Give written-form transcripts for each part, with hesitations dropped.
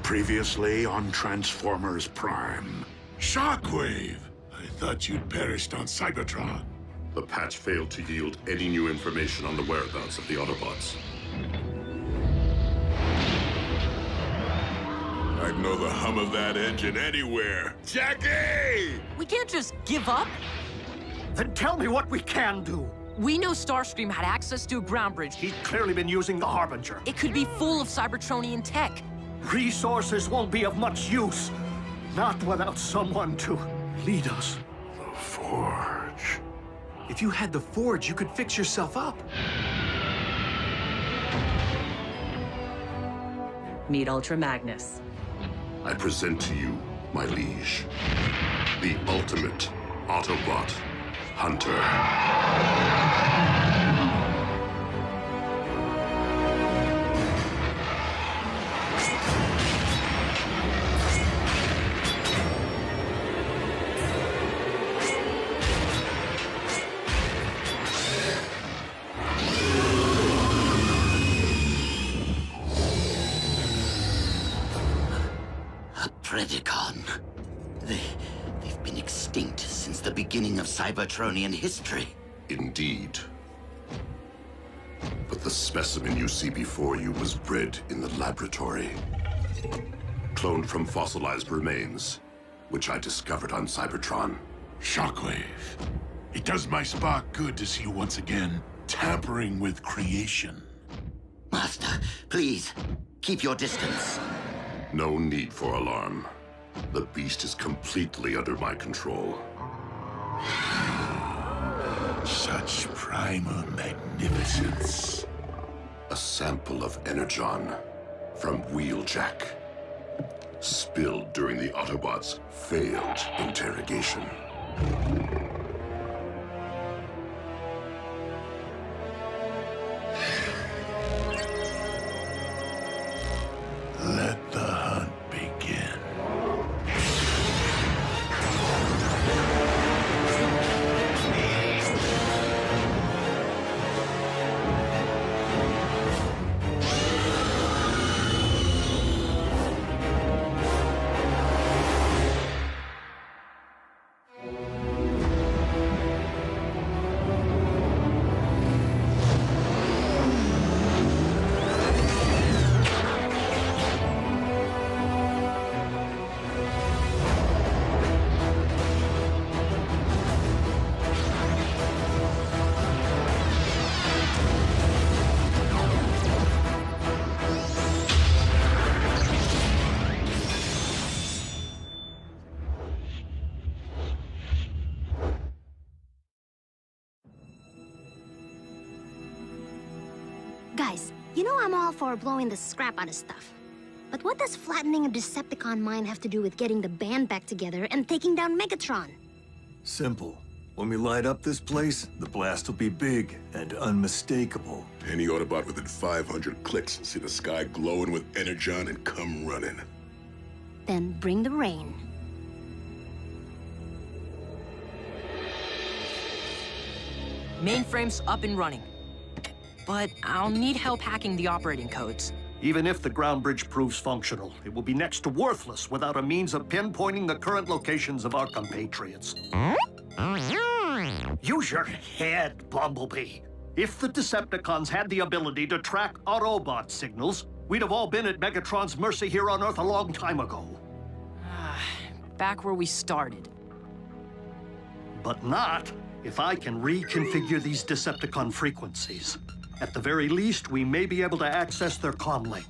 Previously on Transformers Prime. Shockwave! I thought you'd perished on Cybertron. The patch failed to yield any new information on the whereabouts of the Autobots. I'd know the hum of that engine anywhere. Jackie! We can't just give up. Then tell me what we can do. We know Starscream had access to a ground bridge. He's clearly been using the Harbinger. It could be full of Cybertronian tech. Resources won't be of much use. Not without someone to lead us. The Forge. If you had the Forge, you could fix yourself up. Meet Ultra Magnus. I present to you, my liege, the ultimate Autobot hunter. Predakon. They've been extinct since the beginning of Cybertronian history. Indeed. But the specimen you see before you was bred in the laboratory. Cloned from fossilized remains, which I discovered on Cybertron. Shockwave. It does my spark good to see you once again, tampering with creation. Master, please, keep your distance. No need for alarm. The beast is completely under my control. Such primal magnificence. A sample of Energon from Wheeljack. Spilled during the Autobots' failed interrogation. Let the hunt begin. Guys, you know I'm all for blowing the scrap out of stuff. But what does flattening a Decepticon mind have to do with getting the band back together and taking down Megatron? Simple. When we light up this place, the blast will be big and unmistakable. Any Autobot within 500 clicks will see the sky glowing with Energon and come running. Then bring the rain. Mainframe's up and running. But I'll need help hacking the operating codes. Even if the ground bridge proves functional, it will be next to worthless without a means of pinpointing the current locations of our compatriots. Use your head, Bumblebee. If the Decepticons had the ability to track Autobot signals, we'd have all been at Megatron's mercy here on Earth a long time ago. Back where we started. But not if I can reconfigure these Decepticon frequencies. At the very least, we may be able to access their comm link.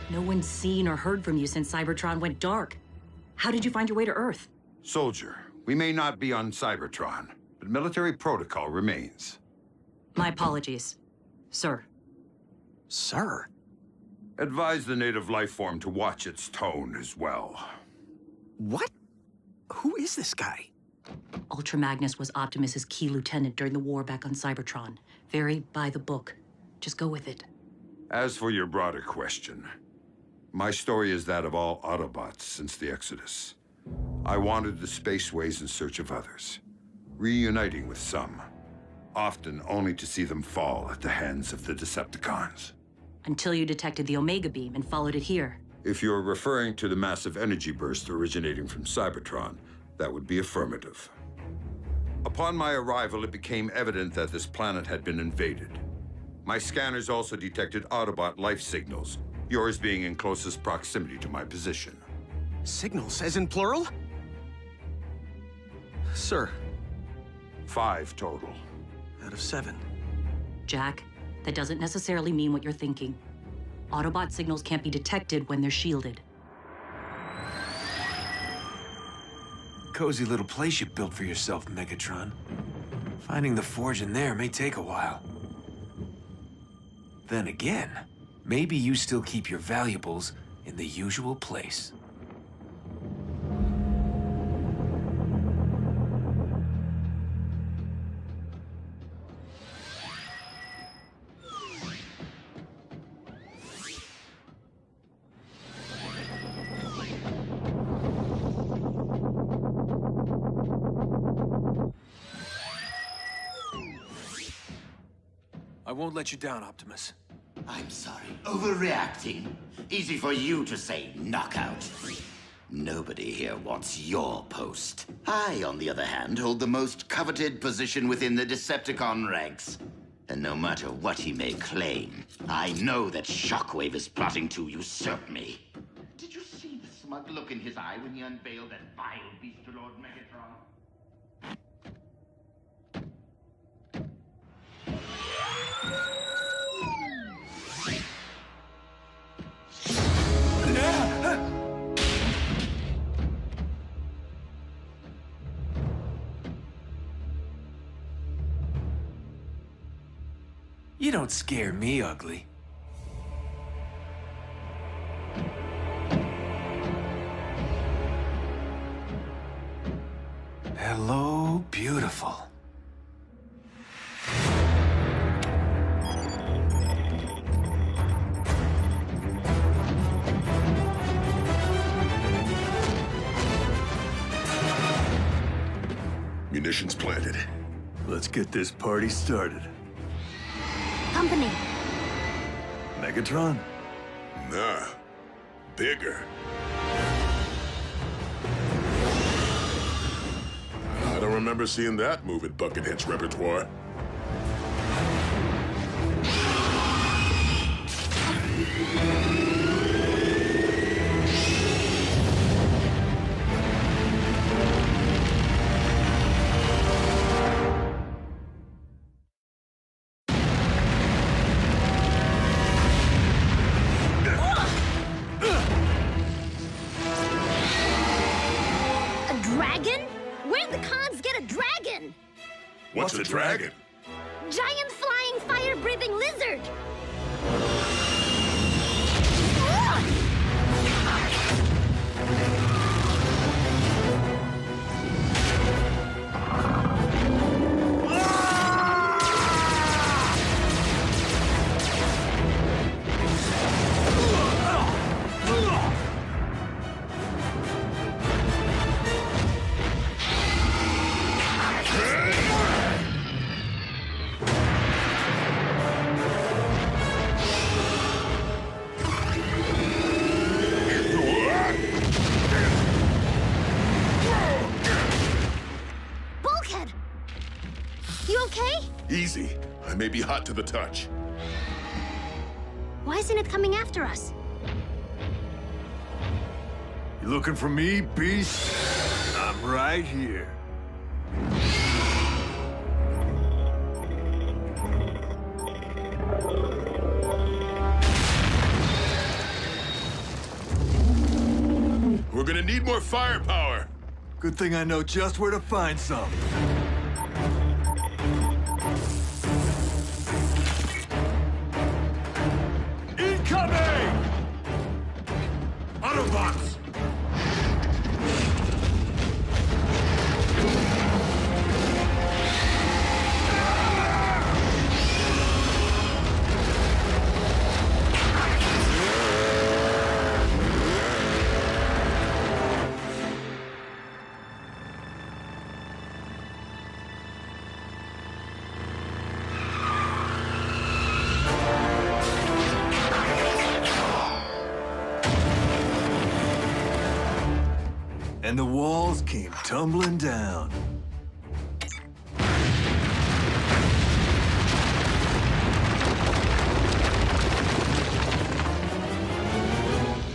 No one's seen or heard from you since Cybertron went dark. How did you find your way to Earth? Soldier, we may not be on Cybertron, but military protocol remains. My apologies, sir. Sir? Advise the native life form to watch its tone as well. What? Who is this guy? Ultra Magnus was Optimus's key lieutenant during the war back on Cybertron. Very by the book. Just go with it. As for your broader question, my story is that of all Autobots since the Exodus. I wandered the spaceways in search of others, reuniting with some, often only to see them fall at the hands of the Decepticons. until you detected the Omega beam and followed it here. If you're referring to the massive energy burst originating from Cybertron, that would be affirmative. Upon my arrival, it became evident that this planet had been invaded. My scanners also detected Autobot life signals, yours being in closest proximity to my position. Signals, as in plural? Sir. 5 total. Out of 7. Jack, that doesn't necessarily mean what you're thinking. Autobot signals can't be detected when they're shielded. Cozy little place you built for yourself, Megatron. Finding the forge in there may take a while. Then again, maybe you still keep your valuables in the usual place. I won't let you down, Optimus. I'm sorry. Overreacting. Easy for you to say knockout. Nobody here wants your post. I, on the other hand, hold the most coveted position within the Decepticon ranks. And no matter what he may claim, I know that Shockwave is plotting to usurp me. Did you see the smug look in his eye when he unveiled that vile beast to Lord Megatron? You don't scare me, ugly. Hello, beautiful. Munitions planted. Let's get this party started. Company. Megatron? Nah. Bigger. I don't remember seeing that move in Buckethead's repertoire. What's a dragon? Giant flying fire-breathing lizard! Easy. I may be hot to the touch. Why isn't it coming after us? You looking for me, beast? I'm right here. We're gonna need more firepower. Good thing I know just where to find some. Incoming! Autobots! and the walls came tumbling down.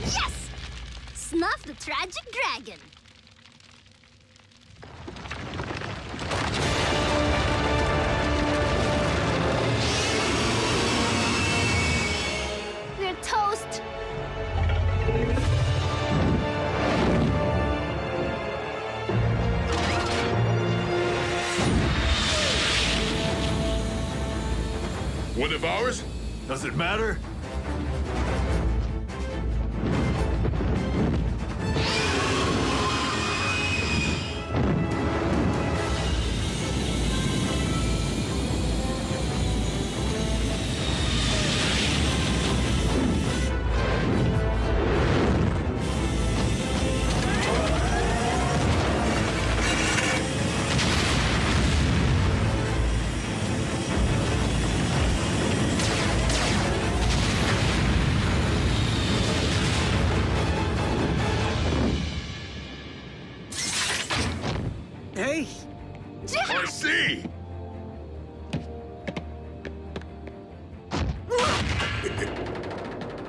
Yes! Snuff the tragic dragon. We're toast. One of ours? Does it matter? Hey! I see!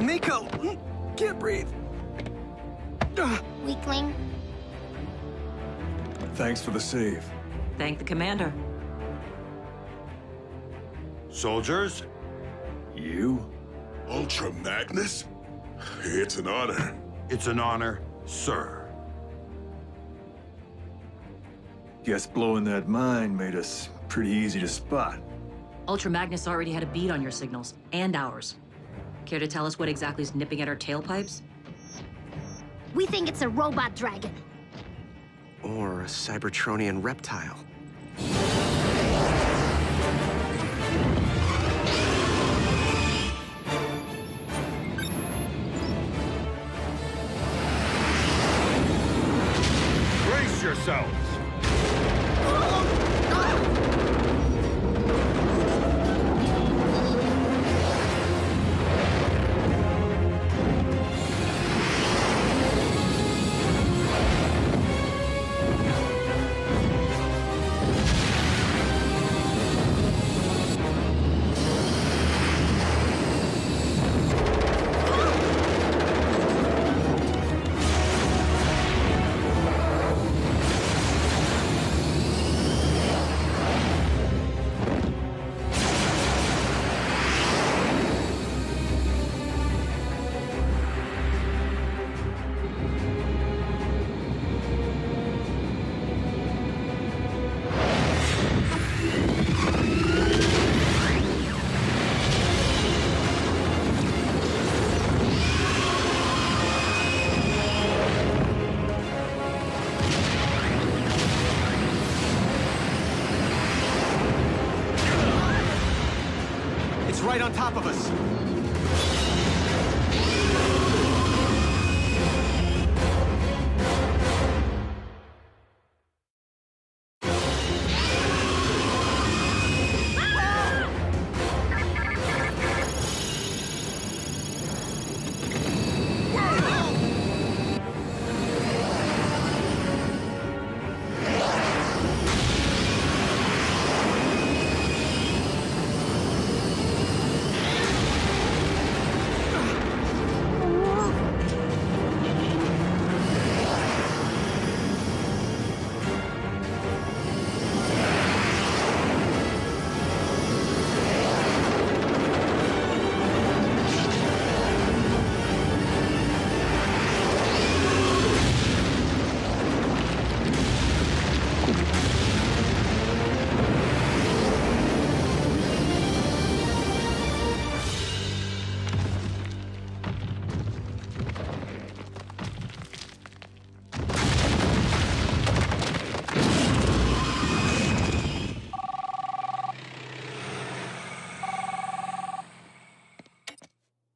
Nico! Can't breathe. Weakling. Thanks for the save. Thank the commander. Soldiers? You? Ultra Magnus? It's an honor. It's an honor, sir. Guess blowing that mine made us pretty easy to spot. Ultra Magnus already had a bead on your signals, and ours. Care to tell us what exactly is nipping at our tailpipes? We think it's a robot dragon. Or a Cybertronian reptile. Brace yourselves! It's right on top of us.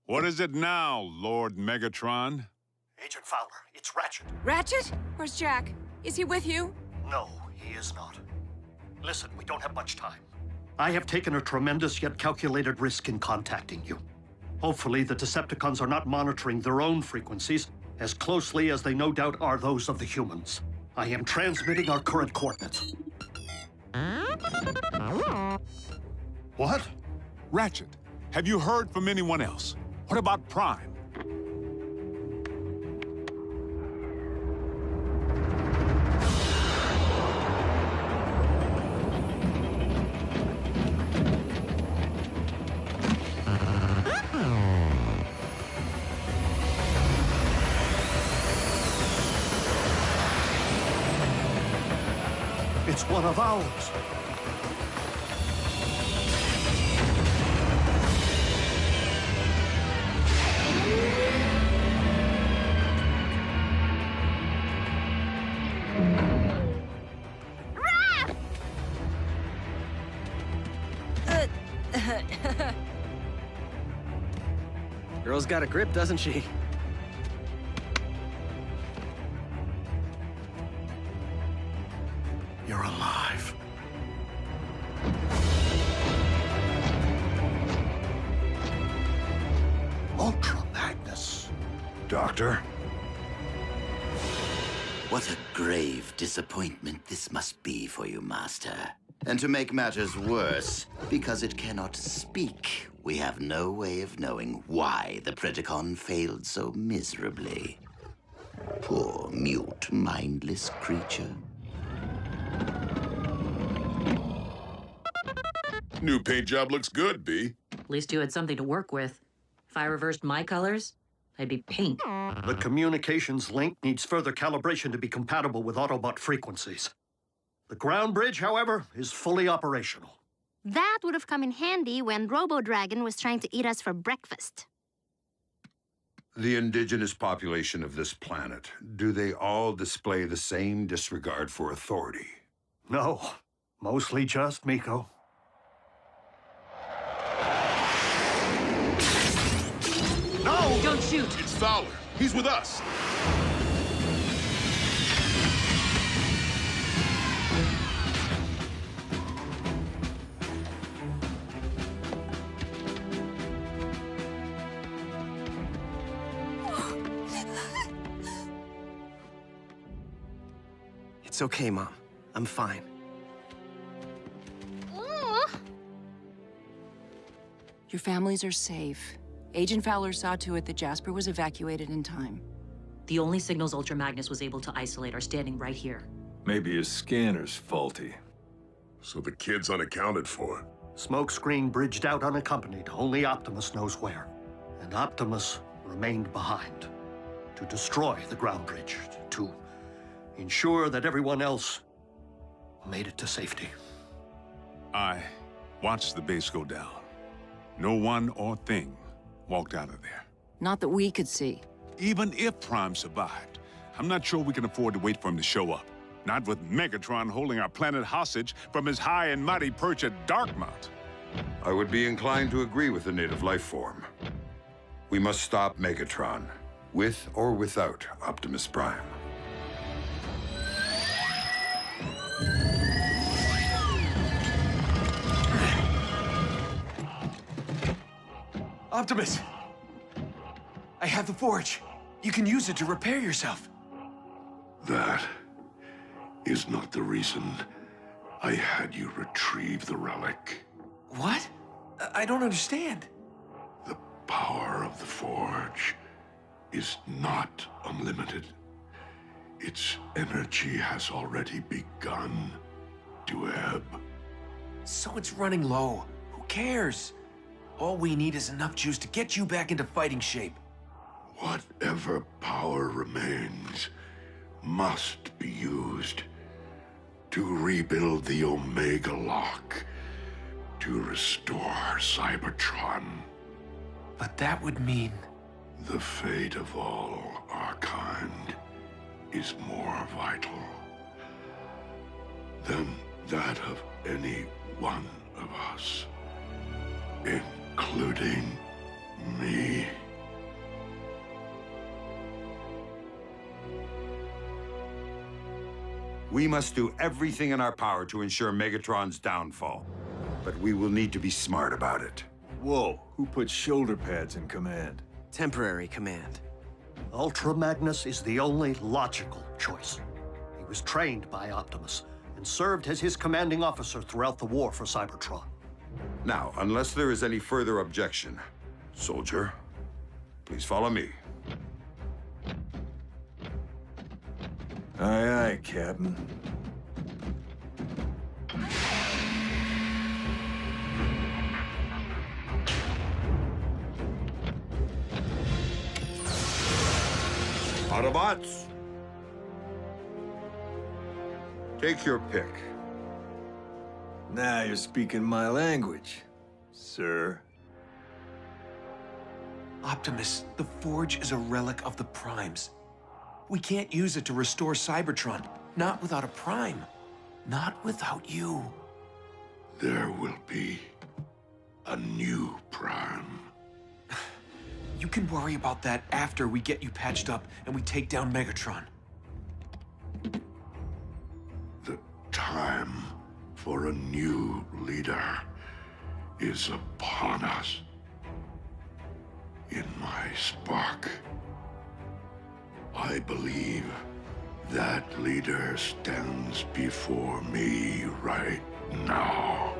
What is it now, Lord Megatron? Agent Fowler, it's Ratchet. Ratchet? Where's Jack? Is he with you? No, he is not. Listen, we don't have much time. I have taken a tremendous yet calculated risk in contacting you. Hopefully, the Decepticons are not monitoring their own frequencies, as closely as they no doubt are those of the humans. I am transmitting our current coordinates. What? Ratchet, have you heard from anyone else? What about Prime? It's one of ours. Girl's got a grip, doesn't she? You're alive. Ultra Magnus. Doctor? What a grave disappointment this must be for you, Master. And to make matters worse, because it cannot speak, we have no way of knowing why the Predacon failed so miserably. Poor, mute, mindless creature. New paint job looks good, B. At least you had something to work with. If I reversed my colors, I'd be paint. The communications link needs further calibration to be compatible with Autobot frequencies. The ground bridge, however, is fully operational. That would have come in handy when Robo-Dragon was trying to eat us for breakfast. The indigenous population of this planet, do they all display the same disregard for authority? No, mostly just Miko. No! Don't shoot! It's Fowler. He's with us. It's okay, Mom. I'm fine. Your families are safe. Agent Fowler saw to it that Jasper was evacuated in time. The only signals Ultra Magnus was able to isolate are standing right here. Maybe his scanner's faulty. So the kid's unaccounted for. Smokescreen bridged out unaccompanied. Only Optimus knows where. And Optimus remained behind. To destroy the ground bridge. To ensure that everyone else made it to safety. I watched the base go down. No one or thing walked out of there. Not that we could see. Even if Prime survived, I'm not sure we can afford to wait for him to show up. Not with Megatron holding our planet hostage from his high and mighty perch at Darkmount. I would be inclined to agree with the native life form. We must stop Megatron, with or without Optimus Prime. Optimus! I have the forge. You can use it to repair yourself. That is not the reason I had you retrieve the relic. What? I don't understand. The power of the forge is not unlimited. Its energy has already begun to ebb. So it's running low. Who cares? All we need is enough juice to get you back into fighting shape. Whatever power remains must be used to rebuild the Omega Lock, to restore Cybertron. But that would mean... The fate of all our kind is more vital than that of any one of us, including me. We must do everything in our power to ensure Megatron's downfall. But we will need to be smart about it. Whoa, who put shoulder pads in command? Temporary command. Ultra Magnus is the only logical choice. He was trained by Optimus and served as his commanding officer throughout the war for Cybertron. Now, unless there is any further objection, soldier, please follow me. Aye, aye, Captain. Autobots, take your pick. Now you're speaking my language, sir. Optimus, the Forge is a relic of the Primes. We can't use it to restore Cybertron. Not without a Prime. Not without you. There will be a new Prime. You can worry about that after we get you patched up and we take down Megatron. The time for a new leader is upon us. In my spark, I believe that leader stands before me right now.